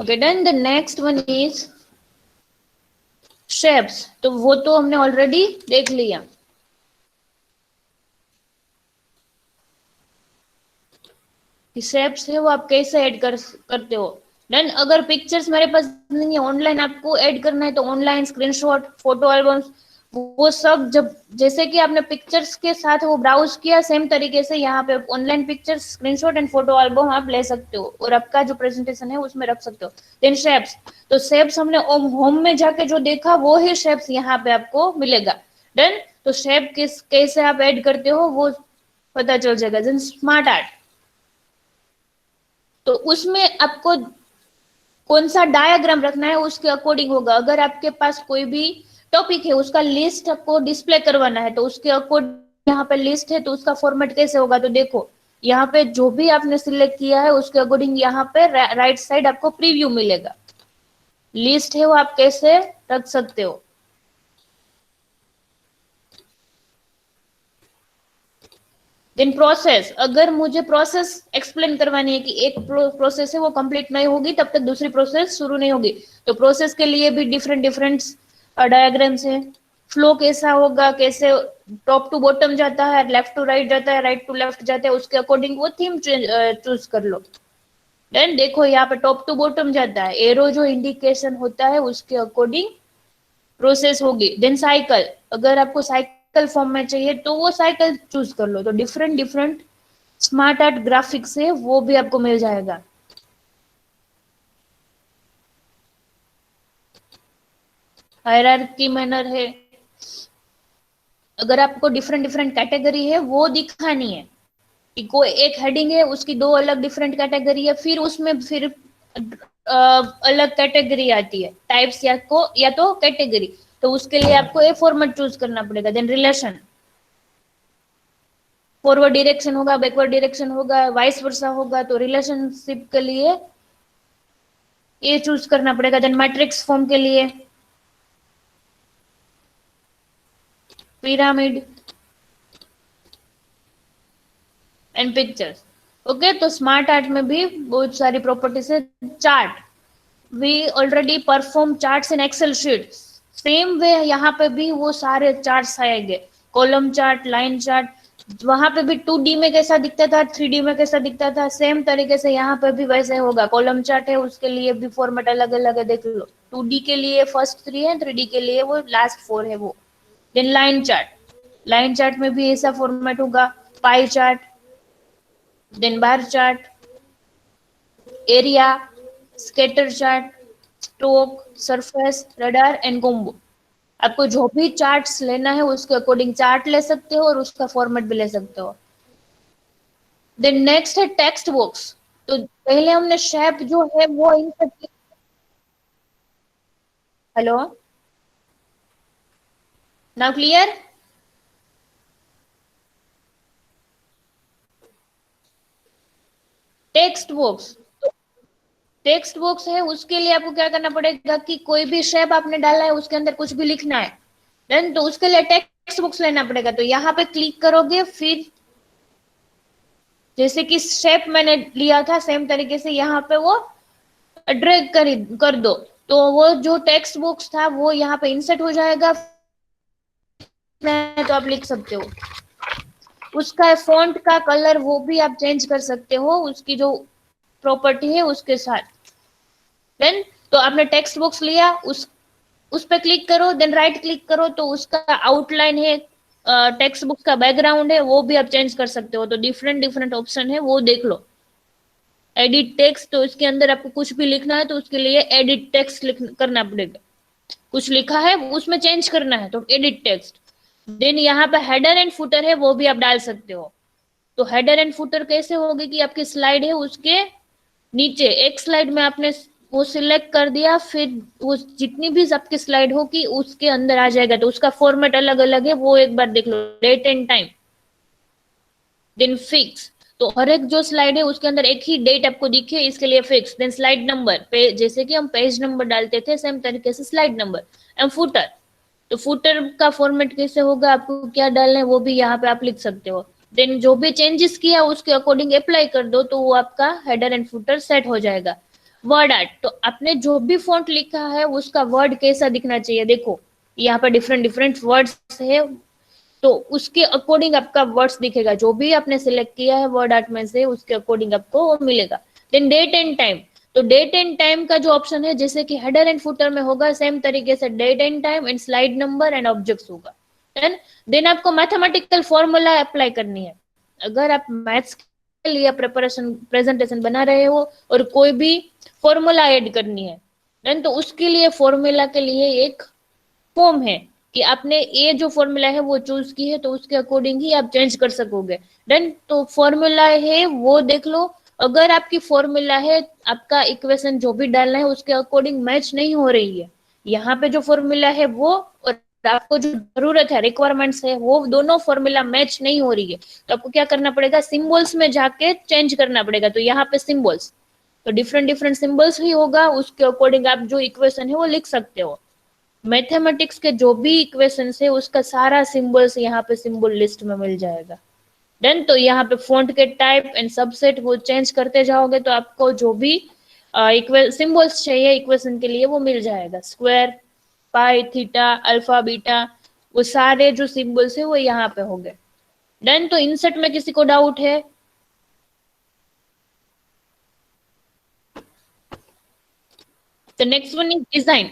Okay done. The next one is shapes. तो वो तो हमने ऑलरेडी देख लिया। शेप्स है वो आप कैसे ऐड करते हो। देन अगर पिक्चर्स मेरे पास नहीं है, ऑनलाइन आपको ऐड करना है तो ऑनलाइन स्क्रीनशॉट, फोटो एल्बम्स, वो सब जब जैसे कि आपने पिक्चर्स के साथ वो ब्राउज किया सेम तरीके से यहाँ पे online pictures, screenshot and photo album आप ले सकते हो और आपका जो प्रेजेंटेशन है उसमें रख सकते हो। देन शेप्स, तो शेप्स हमने होम में जाके जो देखा वो ही शेप्स यहाँ पे आपको मिलेगा। देन तो शेप कैसे आप ऐड करते हो वो पता चल जाएगा। देन स्मार्ट आर्ट, तो उसमें आपको कौन सा डायग्राम रखना है उसके अकॉर्डिंग होगा। अगर आपके पास कोई भी टॉपिक है उसका लिस्ट आपको डिस्प्ले करवाना है तो उसके अकॉर्डिंग यहाँ पे लिस्ट है तो उसका फॉर्मेट कैसे होगा, तो देखो यहाँ पे जो भी आपने सिलेक्ट किया है उसके अकॉर्डिंग यहाँ पे राइट साइड आपको प्रीव्यू मिलेगा। लिस्ट है वो आप कैसे रख सकते हो। देन प्रोसेस, अगर मुझे प्रोसेस एक्सप्लेन करवानी है कि एक प्रोसेस है वो कंप्लीट नहीं होगी तब तक दूसरी प्रोसेस शुरू नहीं होगी, तो प्रोसेस के लिए भी डिफरेंट डिफरेंट डायग्राम्स है। फ्लो कैसा होगा, कैसे टॉप टू बॉटम जाता है, लेफ्ट टू राइट जाता है, राइट टू लेफ्ट जाता है, उसके अकॉर्डिंग वो थीम चूज कर लो। देन देखो यहाँ पे टॉप टू बॉटम जाता है, एरो जो इंडिकेशन होता है उसके अकॉर्डिंग प्रोसेस होगी। देन साइकिल, अगर आपको साइकिल फॉर्म में चाहिए तो वो साइकिल चूज कर लो। तो different different smart art graphics है वो भी आपको मिल जाएगा। हायरार्की मैनर है, अगर आपको डिफरेंट डिफरेंट कैटेगरी है वो दिखानी है कि कोई एक हेडिंग है उसकी दो अलग डिफरेंट कैटेगरी है, फिर उसमें फिर अलग कैटेगरी आती है, टाइप्स या तो कैटेगरी, तो उसके लिए आपको ए फॉर्मेट चूज करना पड़ेगा। देन रिलेशन, फॉरवर्ड डायरेक्शन होगा, बैकवर्ड डायरेक्शन होगा, वाइस वर्सा होगा, तो रिलेशनशिप के लिए ये चूज करना पड़ेगा। देन मैट्रिक्स फॉर्म के लिए पिरामिड एंड पिक्चर्स। ओके, तो स्मार्ट आर्ट में भी बहुत सारी प्रॉपर्टीज है। Chart, we already perform charts in excel sheet, same way यहाँ पे भी वो सारे चार्ट्स आएंगे, कॉलम चार्ट, लाइन चार्ट। वहां पे भी 2D में कैसा दिखता था, 3D में कैसा दिखता था, सेम तरीके से यहाँ पे भी वैसे होगा। कॉलम चार्ट है उसके लिए भी फॉर्मेट अलग अलग है, देख लो। 2D के लिए फर्स्ट 3 है, 3D के लिए वो लास्ट 4 है वो। Then line chart, line chart में भी ऐसा फॉर्मेट होगा। Pie chart, then bar chart, area, scatter chart, stroke, surface, radar and combo. आपको जो भी चार्ट्स लेना है उसके अकॉर्डिंग चार्ट ले सकते हो और उसका फॉर्मेट भी ले सकते हो। देन नेक्स्ट है टेक्स्ट बॉक्स। तो पहले हमने शेप जो है वो insert, hello, now clear. Text box, text box है उसके लिए आपको क्या करना पड़ेगा कि कोई भी शेप आपने डाला है उसके अंदर कुछ भी लिखना है, देन तो उसके लिए टेक्स्ट बॉक्स लेना पड़ेगा। तो यहाँ पे क्लिक करोगे, फिर जैसे कि शेप मैंने लिया था सेम तरीके से यहाँ पे वो ड्रैग कर दो, तो वो जो टेक्स्ट बॉक्स था वो यहाँ पे इंसर्ट हो जाएगा। तो आप लिख सकते हो, उसका फॉन्ट का कलर वो भी आप चेंज कर सकते हो उसकी जो प्रॉपर्टी है उसके साथ। देन तो आपने टेक्स्ट बॉक्स लिया, उस पे क्लिक करो, देन राइट क्लिक करो, तो उसका आउटलाइन है, टेक्स्ट बुक का बैकग्राउंड है वो भी आप चेंज कर सकते हो। तो डिफरेंट डिफरेंट ऑप्शन है वो देख लो। एडिट टेक्स्ट, तो इसके अंदर आपको कुछ भी लिखना है तो उसके लिए एडिट टेक्स्ट करना पड़ेगा। कुछ लिखा है उसमें चेंज करना है तो एडिट टेक्स्ट। देन यहाँ पे हेडर एंड फुटर है वो भी आप डाल सकते हो। तो हेडर एंड फुटर कैसे होगी कि आपकी स्लाइड है उसके नीचे एक स्लाइड में आपने वो सिलेक्ट कर दिया, फिर वो जितनी भी आपकी स्लाइड होगी उसके अंदर आ जाएगा, तो उसका फॉर्मेट अलग अलग है वो एक बार देख लो। Date and time, then fix, तो हर एक जो स्लाइड है उसके अंदर एक ही डेट आपको दिखे इसके लिए फिक्स। देन स्लाइड नंबर, जैसे कि हम पेज नंबर डालते थे सेम तरीके से स्लाइड नंबर। एंड फुटर, तो फुटर का फॉर्मेट कैसे होगा, आपको क्या डालना है वो भी यहाँ पे आप लिख सकते हो। देन जो भी चेंजेस किया उसके अकॉर्डिंग अप्लाई कर दो तो वो आपका हेडर एंड फुटर सेट हो जाएगा। वर्ड आर्ट, तो आपने जो भी फॉन्ट लिखा है उसका वर्ड कैसा दिखना चाहिए, देखो यहाँ पर डिफरेंट डिफरेंट वर्ड्स है, तो उसके अकॉर्डिंग आपका वर्ड्स दिखेगा, जो भी आपने सिलेक्ट किया है वर्ड आर्ट में से उसके अकॉर्डिंग आपको वो मिलेगा। देन डेट एंड टाइम, तो डेट एंड टाइम का जो ऑप्शन है जैसे कि हेडर एंड फुटर में होगा सेम तरीके से date and time and slide number and objects होगा। देन आपको मैथमेटिकल फॉर्मूला अप्लाई करनी है। अगर आप मैथ्स के लिए प्रिपरेशन प्रेजेंटेशन बना रहे हो और कोई भी फॉर्मूला ऐड करनी है, देन तो उसके लिए फॉर्मूला के लिए एक फॉर्म है कि आपने ये जो फॉर्मूला है वो चूज की है तो उसके अकॉर्डिंग ही आप चेंज कर सकोगे। देन तो फॉर्मूला है वो देख लो, अगर आपकी फॉर्मूला है आपका इक्वेशन जो भी डालना है उसके अकॉर्डिंग मैच नहीं हो रही है, यहाँ पे जो फॉर्मूला है वो और आपको जो जरूरत है रिक्वायरमेंट्स है वो दोनों फॉर्मूला मैच नहीं हो रही है, तो आपको क्या करना पड़ेगा, सिंबल्स में जाके चेंज करना पड़ेगा। तो यहाँ पे सिंबल्स, तो डिफरेंट डिफरेंट सिंबल्स ही होगा उसके अकॉर्डिंग आप जो इक्वेशन है वो लिख सकते हो। मैथमेटिक्स के जो भी इक्वेशन है उसका सारा सिंबल्स यहाँ पे सिंबल लिस्ट में मिल जाएगा। डन। तो यहाँ पे फॉन्ट के टाइप एंड सबसेट वो चेंज करते जाओगे तो आपको जो भी सिंबल्स चाहिए इक्वेशन के लिए वो मिल जाएगा। स्क्वायर, पाई, थीटा, अल्फा, बीटा, वो सारे जो सिंबल्स है वो यहाँ पे हो गए। डन। तो इंसर्ट में किसी को डाउट है? The next one is design.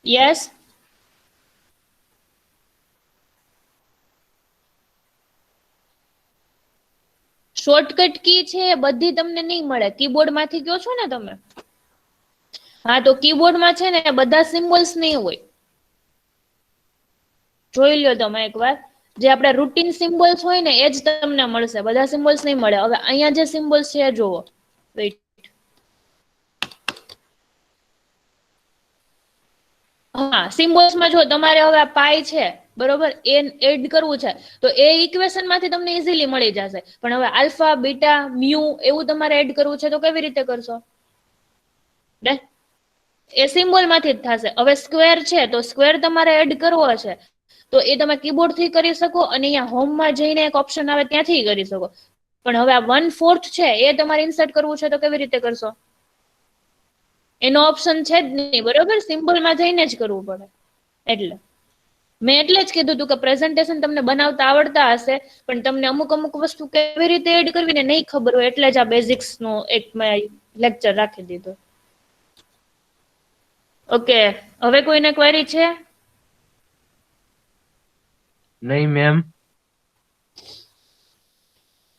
Yes. Shortcut key છે એ બધી તમને નહીં મળે, કીબોર્ડ માંથી કયો છો ને તમે? હા, તો કીબોર્ડ માં છે ને બધા સિમ્બોલ્સ નહીં હોય, જોઈ લ્યો તમે એકવાર। જે આપડા રૂટીન સિમ્બોલ્સ હોય ને એ જ તમને મળશે, બધા સિમ્બોલ્સ નહીં મળે। હવે અહીંયા જે સિમ્બોલ્સ છે એ જોવો, વેઇટ। હા, સિમ્બોલ્સ માં જો તમારે હવે આ પાઈ છે બરોબર, એ એડ કરવું છે તો એ ઇક્વેશન માંથી તમને ઇઝીલી મળી જશે। પણ હવે આલ્ફા, બીટા, મ્યુ એવું તમારે એડ કરવું છે તો કેવી રીતે કરશો? એ સિમ્બોલ માંથી જ થશે। હવે સ્ક્વેર છે તો સ્ક્વેર તમારે એડ કરવો છે તો એ તમે કીબોર્ડ થી કરી શકો અને અહીંયા હોમ માં જઈને એક ઓપ્શન આવે ત્યાંથી કરી શકો। પણ હવે આ 1/4 છે એ તમારે ઇન્સર્ટ કરવું છે તો કેવી રીતે કરશો? એનો ઓપ્શન છે જ નહીં બરોબર, સિમ્બોલ માં જઈને જ કરવું પડે। એટલે મેં એટલે જ કીધું હતું કે પ્રેઝન્ટેશન તમને બનાવતા આવડતા હશે પણ તમને અમુક અમુક વસ્તુ કેવી રીતે એડ કરવી ને નહીં ખબર હોય, એટલે જ આ બેઝિક્સ નો એક મેં લેક્ચર રાખી દીધો। ઓકે, હવે કોઈને ક્વેરી છે? नहीं मैम।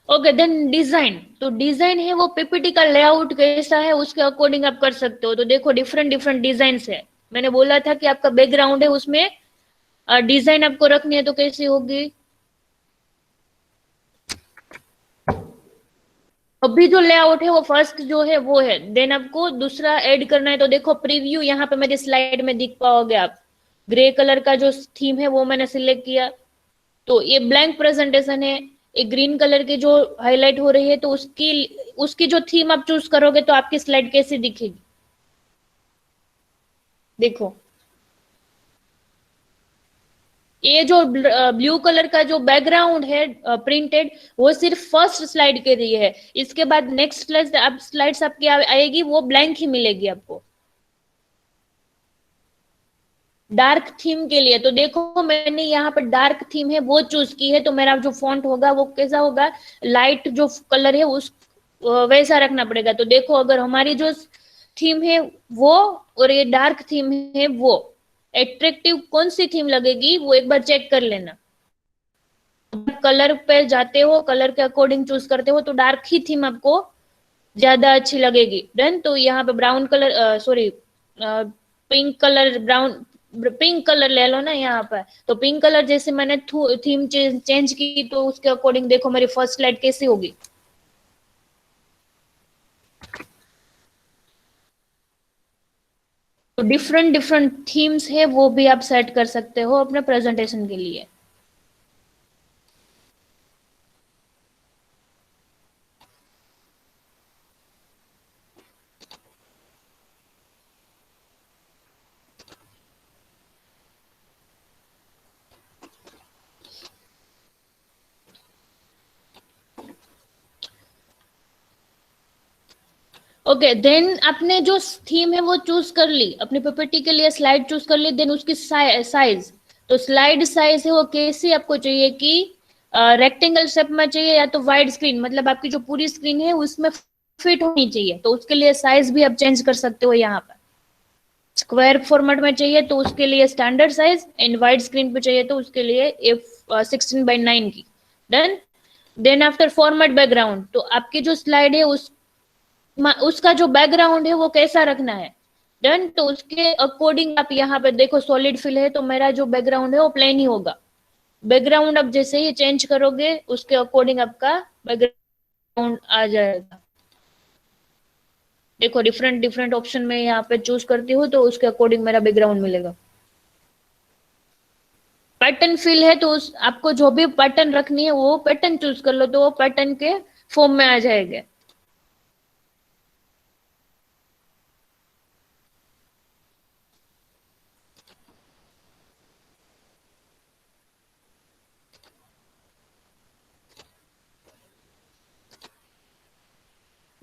Okay then design. तो डिजाइन है वो पीपीटी का लेआउट कैसा है उसके अकॉर्डिंग आप कर सकते हो। तो देखो डिफरेंट डिफरेंट डिजाइन है। मैंने बोला था कि आपका बैकग्राउंड है उसमें डिजाइन आपको रखनी है तो कैसी होगी? अभी जो लेआउट है वो फर्स्ट जो है वो है, देन आपको दूसरा ऐड करना है। तो देखो प्रीव्यू यहाँ पे मेरी स्लाइड में दिख पाओगे आप, ग्रे कलर का जो थीम है वो मैंने सिलेक्ट किया। तो ये ब्लैंक प्रेजेंटेशन है, एक ग्रीन कलर की जो हाईलाइट हो रही है तो उसकी उसकी जो थीम आप चूज करोगे तो आपकी स्लाइड कैसी दिखेगी? देखो ये जो ब्लू कलर का जो बैकग्राउंड है प्रिंटेड वो सिर्फ फर्स्ट स्लाइड के लिए है। इसके बाद नेक्स्ट स्लाइड्स आपकी आएगी वो ब्लैंक ही मिलेगी आपको डार्क थीम के लिए। तो देखो मैंने यहाँ पर डार्क थीम है वो चूज की है तो मेरा जो फॉन्ट होगा वो कैसा होगा, लाइट जो कलर है उस वैसा रखना पड़ेगा। तो देखो अगर हमारी जो थीम है वो और ये डार्क थीम है वो एट्रैक्टिव कौन सी थीम लगेगी वो एक बार चेक कर लेना। कलर पे जाते हो, कलर के अकॉर्डिंग चूज करते हो तो डार्क ही थीम आपको ज्यादा अच्छी लगेगी। डन। तो यहाँ पे brown colour sorry pink colour, brown pink colour ले लो ना यहाँ पर। तो पिंक कलर जैसे मैंने थीम चेंज की तो उसके अकॉर्डिंग देखो मेरी फर्स्ट स्लाइड कैसी होगी। तो डिफरेंट डिफरेंट थीम्स है वो भी आप सेट कर सकते हो अपने प्रेजेंटेशन के लिए। ओके देन आपने जो थीम है वो चूज कर ली, अपनी पीपीटी के लिए स्लाइड चूज कर ली। देन उसकी साइज, तो स्लाइड साइज है वो कैसी आपको चाहिए कि रेक्टेंगल शेप में चाहिए या तो वाइड स्क्रीन, मतलब आपकी जो पूरी स्क्रीन है उसमें फिट होनी चाहिए। तो उसके लिए साइज भी आप चेंज कर सकते हो। यहाँ पर स्क्वायर फॉर्मेट में चाहिए तो उसके लिए standard size, and wide screen पे चाहिए तो उसके लिए F16:9 की। Done. Then after format background, तो आपकी जो स्लाइड है उसका जो बैकग्राउंड है वो कैसा रखना है। डन। तो उसके अकॉर्डिंग आप यहाँ पे देखो सॉलिड फिल है तो मेरा जो बैकग्राउंड है वो प्लेन ही होगा। बैकग्राउंड आप जैसे ही चेंज करोगे उसके अकॉर्डिंग आपका बैकग्राउंड आ जाएगा। देखो डिफरेंट डिफरेंट ऑप्शन में यहाँ पे चूज करती हूँ तो उसके अकॉर्डिंग मेरा बैकग्राउंड मिलेगा। पैटर्न फिल है तो उस आपको जो भी पैटर्न रखनी है वो पैटर्न चूज कर लो तो वो पैटर्न के फॉर्म में आ जाएंगे।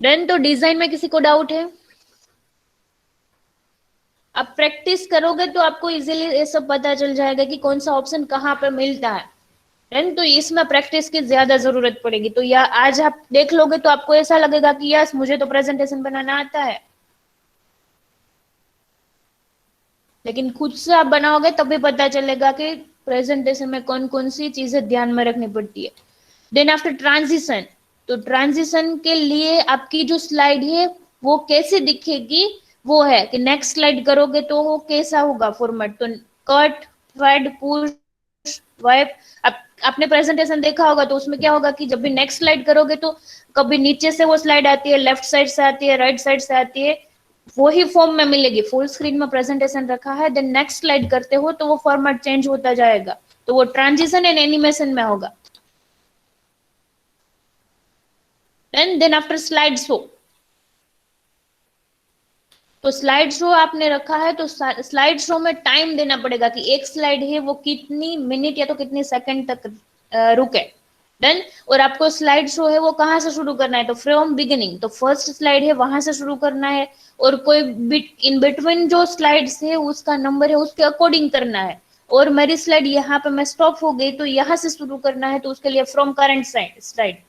डन। तो डिजाइन में किसी को डाउट है? आप प्रैक्टिस करोगे तो आपको इजीली ये सब पता चल जाएगा कि कौन सा ऑप्शन कहाँ पे मिलता है। डन। तो इसमें प्रैक्टिस की ज्यादा जरूरत पड़ेगी। तो या आज आप देख लोगे तो आपको ऐसा लगेगा कि यस मुझे तो प्रेजेंटेशन बनाना आता है, लेकिन खुद से आप बनाओगे तभी पता चलेगा कि प्रेजेंटेशन में कौन कौन सी चीजें ध्यान में रखनी पड़ती है। देन आफ्टर ट्रांजिशन, तो ट्रांजिशन के लिए आपकी जो स्लाइड है वो कैसे दिखेगी, वो है कि नेक्स्ट स्लाइड करोगे तो वो कैसा होगा फॉर्मेट। तो कट, फेड, पुश, वाइप। आपने प्रेजेंटेशन देखा होगा तो उसमें क्या होगा कि जब भी नेक्स्ट स्लाइड करोगे तो कभी नीचे से वो स्लाइड आती है, लेफ्ट साइड से आती है, राइट साइड से आती है, वही फॉर्म में मिलेगी। फुल स्क्रीन में प्रेजेंटेशन रखा है, देन नेक्स्ट स्लाइड करते हो तो वो फॉर्मेट चेंज होता जाएगा। तो वो ट्रांजिशन एंड एनिमेशन में होगा। देन आफ्टर स्लाइड शो, तो स्लाइड शो आपने रखा है तो स्लाइड शो में टाइम देना पड़ेगा कि एक स्लाइड है वो कितनी मिनट या तो कितनी सेकंड तक रुके। डन। और आपको स्लाइड शो है वो कहाँ से शुरू करना है, तो फ्रॉम बिगिनिंग, तो फर्स्ट स्लाइड है वहां से शुरू करना है, और कोई बिट इन बिटवीन जो स्लाइड्स है उसका नंबर है उसके अकॉर्डिंग करना है। और मेरी स्लाइड यहाँ पे मैं स्टॉप हो गई तो यहाँ से शुरू करना है, तो उसके लिए from current slide.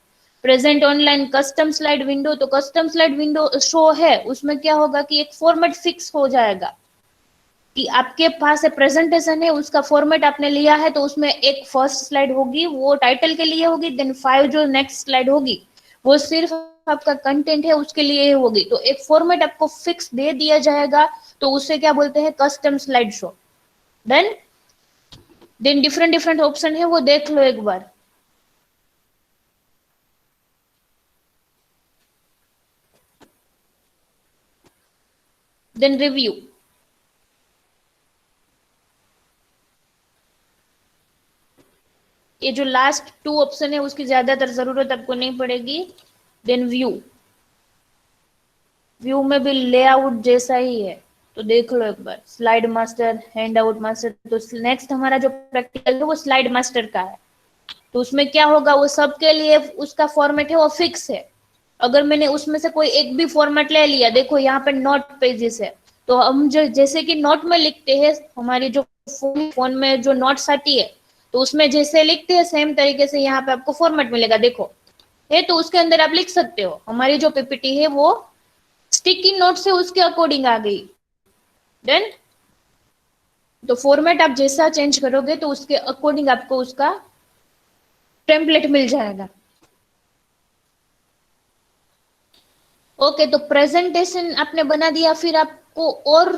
Present online custom slide window, तो कस्टम स्लाइड विंडो शो है उसमें क्या होगा कि एक फॉर्मेट फिक्स हो जाएगा कि आपके पास एक प्रेजेंटेशन है उसका फॉर्मेट आपने लिया है, तो उसमें एक फर्स्ट स्लाइड होगी वो टाइटल के लिए होगी, देन 5 जो नेक्स्ट स्लाइड होगी वो सिर्फ आपका कंटेंट है उसके लिए होगी। तो एक फॉर्मेट आपको फिक्स दे दिया जाएगा, तो उसे क्या बोलते हैं, custom slide show. Then different different option है वो देख लो एक बार। देन रिव्यू, ये जो लास्ट 2 ऑप्शन है उसकी ज्यादातर जरूरत आपको नहीं पड़ेगी। देन व्यू, व्यू में भी लेआउट जैसा ही है, तो देख लो एक बार। Slide master, handout master, तो नेक्स्ट हमारा जो प्रैक्टिकल है वो स्लाइड मास्टर का है। तो उसमें क्या होगा, वो सबके लिए उसका फॉर्मेट है वो फिक्स है। अगर मैंने उसमें से कोई एक भी फॉर्मेट ले लिया, देखो यहाँ पे नोट पेजेस है, तो हम जो जैसे कि नोट में लिखते हैं, हमारी जो फोन में जो नोट्स आती है तो उसमें जैसे लिखते हैं सेम तरीके से यहाँ पे आपको फॉर्मेट मिलेगा, देखो है, तो उसके अंदर आप लिख सकते हो। हमारी जो पीपीटी है वो स्टिकी नोट से उसके अकॉर्डिंग आ गई। देन तो फॉर्मेट आप जैसा चेंज करोगे तो उसके अकॉर्डिंग आपको उसका टेम्पलेट मिल जाएगा। ओके, तो प्रेजेंटेशन आपने बना दिया, फिर आपको और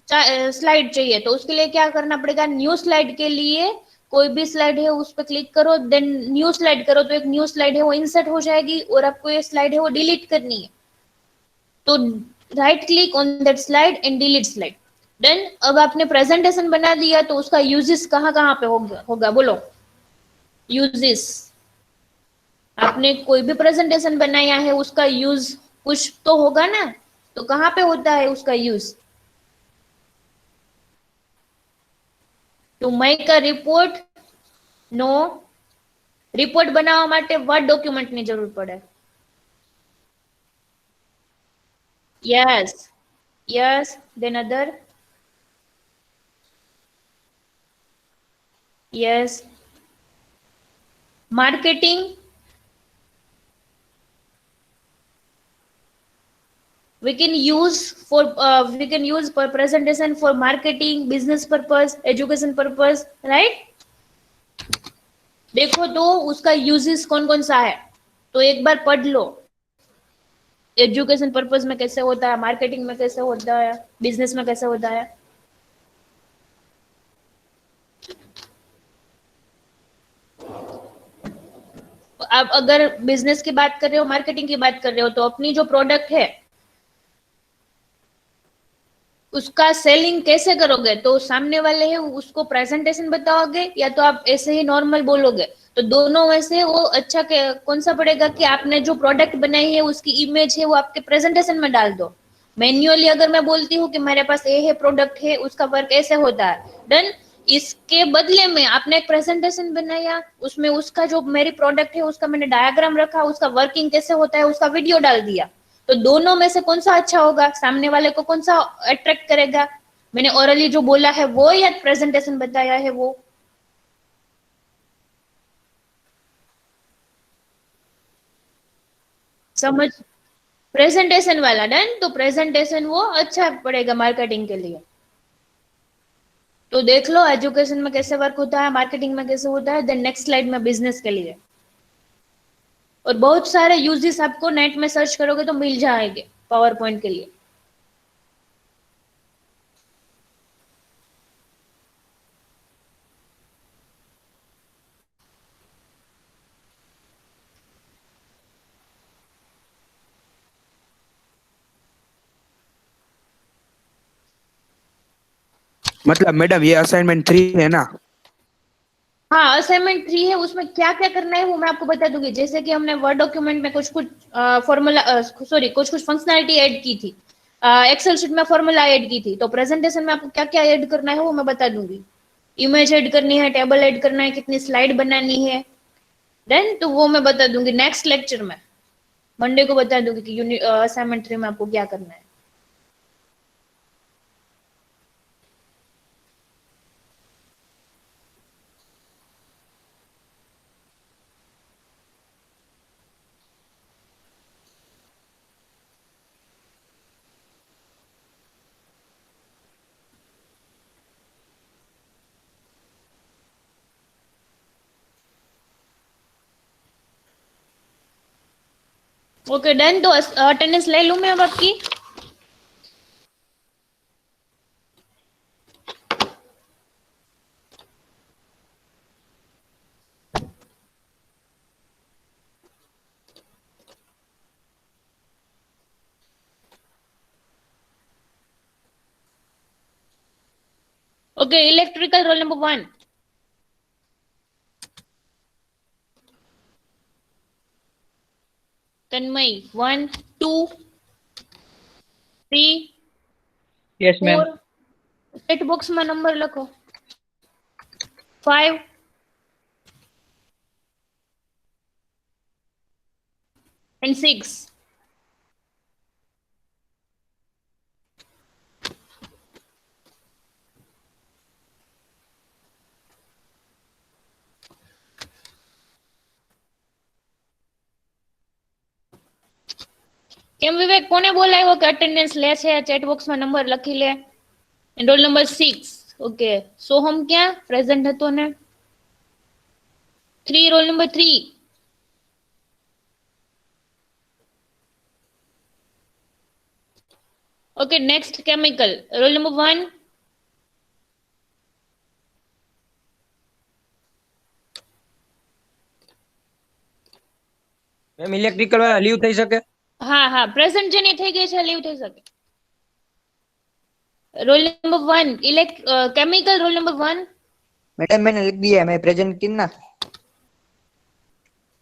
स्लाइड चाहिए, तो उसके लिए क्या करना पड़ेगा, न्यू स्लाइड के लिए कोई भी स्लाइड है उस पर क्लिक करो, देन न्यू स्लाइड करो, तो एक न्यू स्लाइड है वो इंसर्ट हो जाएगी, और आपको ये स्लाइड है वो डिलीट करनी है। तो right click on that slide and delete slide. Then अब आपने प्रेजेंटेशन बना दिया तो उसका यूजेस कहाँ कहाँ पे होगा बोलो। यूजेस, आपने कोई भी प्रेजेंटेशन बनाया है उसका यूज कुछ तो होगा ना, तो कहाँ पे होता है उसका use. To make a report, no, report બનાવવા માટે વર્ડ ડોક્યુમેન્ટની જરૂર પડે. Yes, yes, then other, yes, marketing, we can use for presentation for marketing, business purpose, education purpose, right? देखो तो उसका यूजेस कौन कौन सा है, तो एक बार पढ़ लो। एजुकेशन पर्पस में कैसे होता है, मार्केटिंग में कैसे होता है, बिजनेस में कैसे होता है। आप अगर बिजनेस की बात कर रहे हो, मार्केटिंग की बात कर रहे हो, तो अपनी जो प्रोडक्ट है उसका सेलिंग कैसे करोगे, तो सामने वाले हैं उसको प्रेजेंटेशन बताओगे या तो आप ऐसे ही नॉर्मल बोलोगे, तो दोनों में से वो अच्छा कौन सा पड़ेगा कि आपने जो प्रोडक्ट बनाई है उसकी इमेज है वो आपके प्रेजेंटेशन में डाल दो। मैन्युअली अगर मैं बोलती हूँ कि मेरे पास ये है प्रोडक्ट है, उसका वर्क ऐसे होता है, डन। इसके बदले में आपने एक प्रेजेंटेशन बनाया, उसमें उसका जो मेरी प्रोडक्ट है उसका मैंने डायग्राम रखा, उसका वर्किंग कैसे होता है उसका वीडियो डाल दिया, तो दोनों में से कौन सा अच्छा होगा, सामने वाले को कौन सा अट्रैक्ट करेगा, मैंने ओरली जो बोला है वो या प्रेजेंटेशन बताया है वो? समझ, प्रेजेंटेशन वाला डन। तो प्रेजेंटेशन वो अच्छा पड़ेगा मार्केटिंग के लिए। तो देख लो एजुकेशन में कैसे वर्क होता है, मार्केटिंग में कैसे होता है, देन नेक्स्ट स्लाइड में बिजनेस के लिए। और बहुत सारे यूजेस आपको नेट में सर्च करोगे तो मिल जाएंगे पावर पॉइंट के लिए। मतलब मैडम ये असाइनमेंट 3 है ना? हाँ, असाइनमेंट 3 है, उसमें क्या क्या करना है वो मैं आपको बता दूंगी। जैसे कि हमने वर्ड डॉक्यूमेंट में कुछ कुछ फॉर्मूला, सॉरी, कुछ कुछ फंक्शनैलिटी ऐड की थी, एक्सेल शीट में फॉर्मूला ऐड की थी, तो प्रेजेंटेशन में आपको क्या क्या ऐड करना है वो मैं बता दूंगी। इमेज ऐड करनी है, टेबल ऐड करना है, कितनी स्लाइड बनानी है, देन तो वो मैं बता दूंगी नेक्स्ट लेक्चर में, मंडे को बता दूंगी कि असाइनमेंट 3 में आपको क्या करना है। Okay done. तो अटेंडेंस ले लूं मैं अब आपकी? Okay, electrical roll number 1। तन्मय 1 2 3 यस मैम। 4, चेट बॉक्स में नंबर लखो, 5 एंड 6। કેમ વિવેક, કોને બોલાવ્યો કે અટેન્ડન્સ લે છે? ચેટ બોક્સમાં નંબર લખી લે। Roll number 6। ઓકે, સોહમ ક્યાં પ્રેઝન્ટ હતો ને? 3, roll number 3। Okay, next chemical, roll number 1। Ma'am electrical વાળા લીવ થઈ શકે? હા હા, પ્રેઝન્ટ જેની થઈ ગઈ છે લીવ થઈ શકે। Roll number 1 chemical, roll number 1। Madam मैंने लिख दिया है, मैं प्रेजेंट की ना।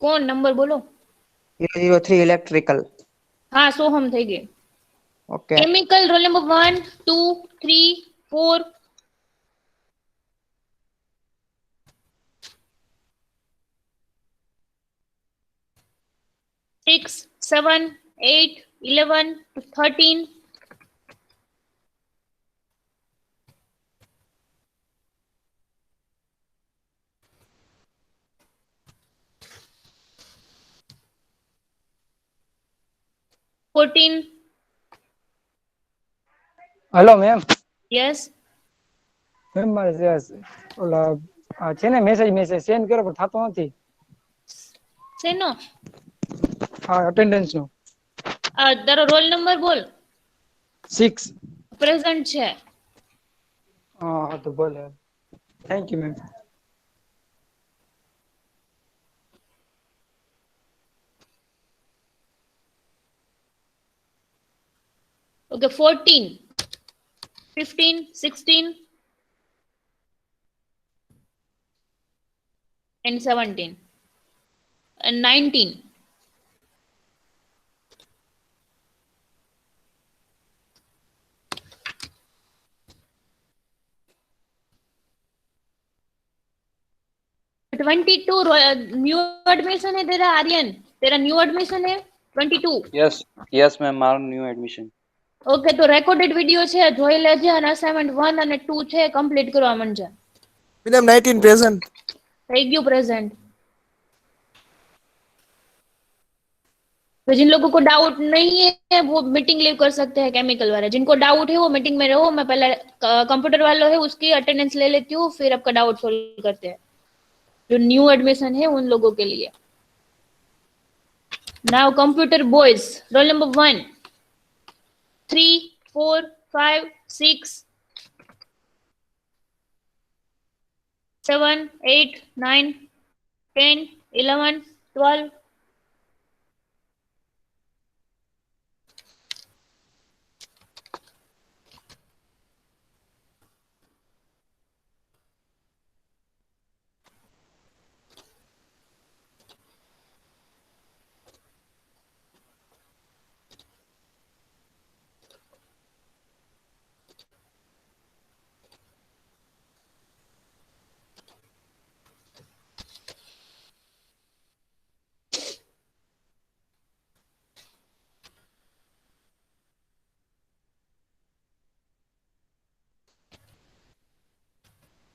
कौन नंबर बोलो? 003 इलेक्ट्रिकल। हाँ, सोहम થઈ ગઈ। Okay. Chemical roll number 1 2 3 4 6 7 8 11 13 14। Hello ma'am. Yes. Ma'am મારે ઓલા છે ને મેસેજ મેસેજ સેન્ડ કરો પણ થતો નથી। શેનો? હા અટેન્ડન્સ નો તારો રોલ નંબર બોલ। 6। પ્રેઝન્ટ છે। હા હા તો ભલે, thank you ma'am. Okay, 14 15 16 and 17 and 19। Twenty two new admission है तेरा आर्यन, तेरा न्यू एडमिशन है 22. યસ મેમ, મારું ન્યુ એડમિશન. ઓકે, તો રેકોર્ડેડ વિડિયો છે, જોઈ લેજે અને અસાઇનમેન્ટ 1 અને 2 છે કમ્પ્લીટ કરવા માંડજે. Madam 19 present. થઈ ગયું પ્રેઝન્ટ. तो जिन लोगों को डाउट नहीं है वो मीटिंग लीव कर सकते हैं, केमिकल वाले. जिनको डाउट है वो मीटिंग में रहो. मैं पहले कंप्यूटर वाला है उसकी अटेंडेंस ले लेती हूँ, फिर आपका डाउट सोल्व करते हैं. जो न्यू एडमिशन है उन लोगों के लिए. Now computer boys, roll number 1, 3, 4, 5, 6, 7, 8, 9, 10, 11, 12.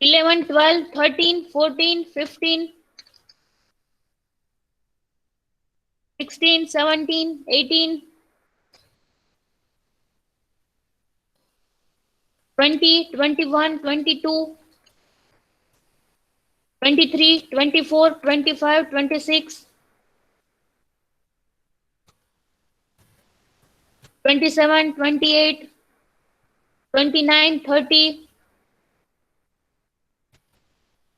Eleven, 12, 13, 14, 15, 16, 17, 18, 20, 21, 22, 23, 24, 25, 26, 27, 28, 29, 30,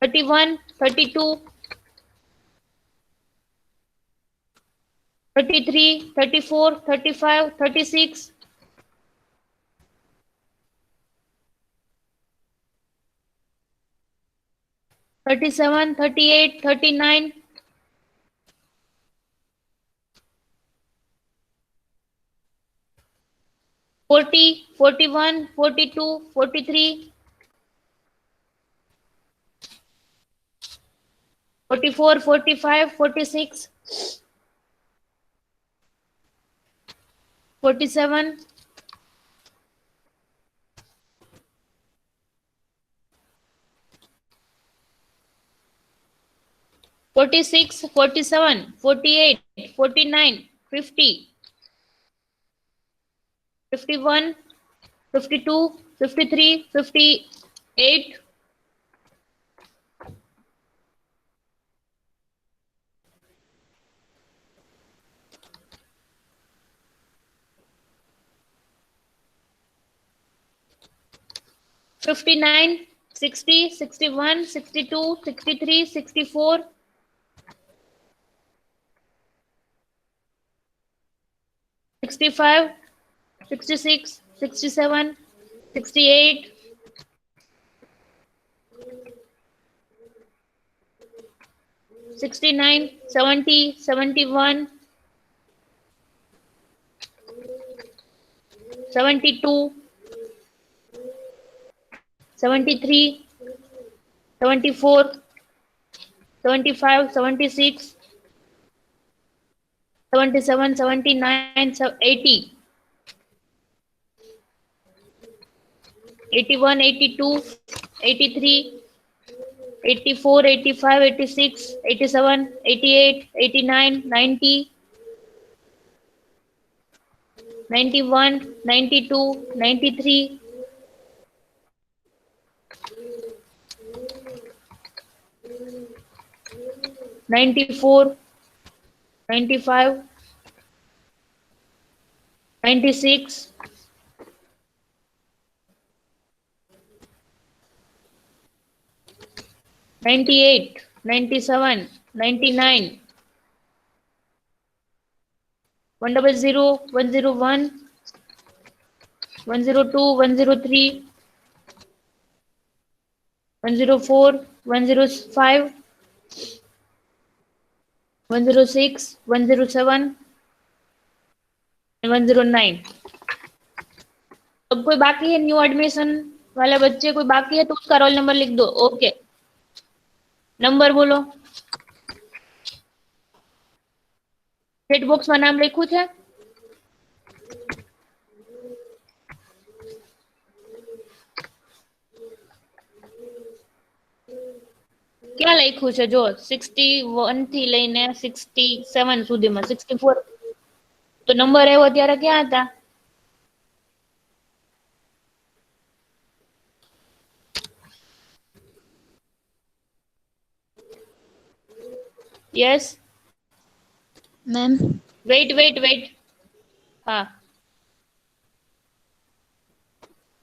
31, 32, 33, 34, 35, 36, 37, 38, 39, 40, 41, 42, 43, 44, 45, 46, 47, 46, 47, 48, 49, 50, 51, 52, 53, 58, 59, 60, 61, 62, 63, 64, 65, 66, 67, 68, 69, 70, 71, 72, 73, 74, 75, 76, 77, 79, 80, 81, 82, 83, 84, 85, 86, 87, 88, 89, 90, 91, 92, 93, 94, 95, 96, 98, 97, 99, 100, 101, 102, 103, 104, 105, 106, 107, 109. अब कोई बाकी है न्यू एडमिशन वाले बच्चे, कोई बाकी है तो उसका रोल नंबर लिख दो. ओके, नंबर बोलो. ચેટ બોક્સમાં નામ લખ્યું છે? ક્યાં લખ્યું છે? જો 61 થી લઈને 67 સુધીમાં 64 તો નંબર આવ્યો ત્યારે ક્યાં હતા? Yes ma'am wait. હા,